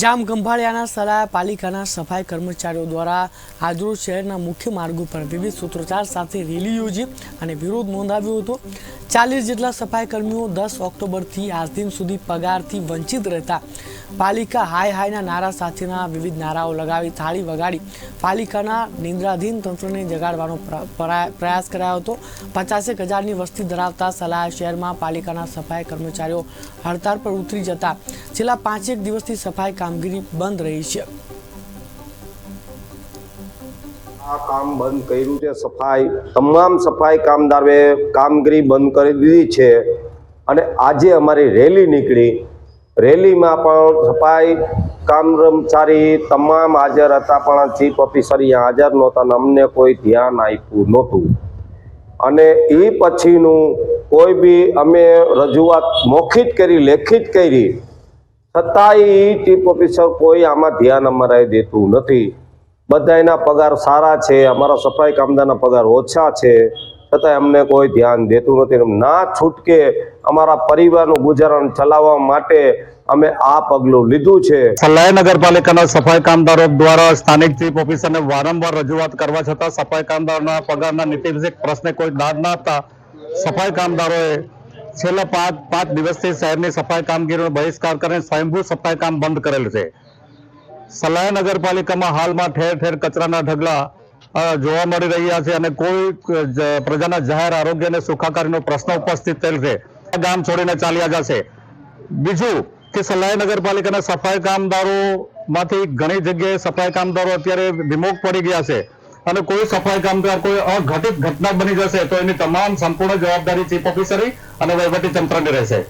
જામ ખંભાળિયાના સલાયા પાલિકાના સફાઈ કર્મચારીઓ દ્વારા આજરોજ શહેરના મુખ્ય માર્ગો પર વિવિધ સૂત્રોચ્ચાર સાથે રેલી યોજી અને વિરોધ નોંધાવ્યો હતો। 40 જેટલા સફાઈ કર્મીઓ 10 ઓક્ટોબરથી આજ દિન સુધી પગારથી વંચિત રહેતા પાલિકા હાય હાયના નારા સાથેના વિવિધ નારાઓ લગાવી થાળી વગાડી પાલિકાના નિંદ્રાધીન તંત્રને જગાડવાનો પ્રયાસ કરાયો હતો। 50,000ની વસ્તી ધરાવતા સલાયા શહેરમાં પાલિકાના સફાઈ કર્મચારીઓ હડતાળ પર ઉતરી જતા છેલ્લા 5 દિવસથી સફાઈ કામગીરી બંધ રહી છે। આ કામ બંધ કર્યું છે। સફાઈ તમામ સફાઈ કામદારોએ કામગીરી બંધ કરી દીધી છે અને આજે અમારી રેલી નીકળી। રેલીમાં પણ સફાઈ કર્મચારી તમામ હાજર હતા, પણ ચીફ ઓફિસર અહીંયા હાજર નહોતા અને અમને કોઈ ધ્યાન આપ્યું નહોતું। અને એ પછીનું કોઈ બી અમે રજૂઆત મૌખિક કરી, લેખિત કરી, છતાંય ચીફ ઓફિસર કોઈ આમાં ધ્યાન અમારે દેતું નથી। બધાના પગાર સારા છે, અમારા સફાઈ કામદારના પગાર ઓછા છે, છતાંય અમને કોઈ ધ્યાન દેતું નથી। ના છૂટકે અમારા પરિવારનું ગુજરાન ચલાવવા માટે અમે આ પગલું લીધું છે। સલાયા નગરપાલિકાના સફાઈ કામદારો દ્વારા સ્થાનિક ચીફ ઓફિસરને વારંવાર રજૂઆત કરવા છતાં સફાઈ કામદારોના પગારના નીતિ વિષયક પ્રશ્ને કોઈ દાદ ન આપતા સફાઈ કામદારોએ છેલ્લા 5 દિવસથી શહેરની સફાઈ કામગીરીનો બહિષ્કાર કરીને સ્વયંભૂ સફાઈ કામ બંધ કરેલ છે। સલાયા નગરપાલિકામાં હાલમાં ઠેર ઠેર કચરાના ઢગલા જોવા મળી રહ્યા છે અને કોઈ પ્રજાના જાહેર આરોગ્ય અને સુખાકારીનો પ્રશ્ન ઉપસ્થિત થયેલ છે, ગામ છોડીને ચાલ્યા જશે। બીજું કે સલાયા નગરપાલિકાના સફાઈ કામદારોમાંથી ઘણી જગ્યાએ સફાઈ કામદારો અત્યારે વિમુખ પડી ગયા છે અને કોઈ સફાઈ કામદાર કોઈ અઘટિત ઘટના બની જશે તો એની તમામ સંપૂર્ણ જવાબદારી ચીફ ઓફિસરી અને વહીવટી તંત્રની રહેશે।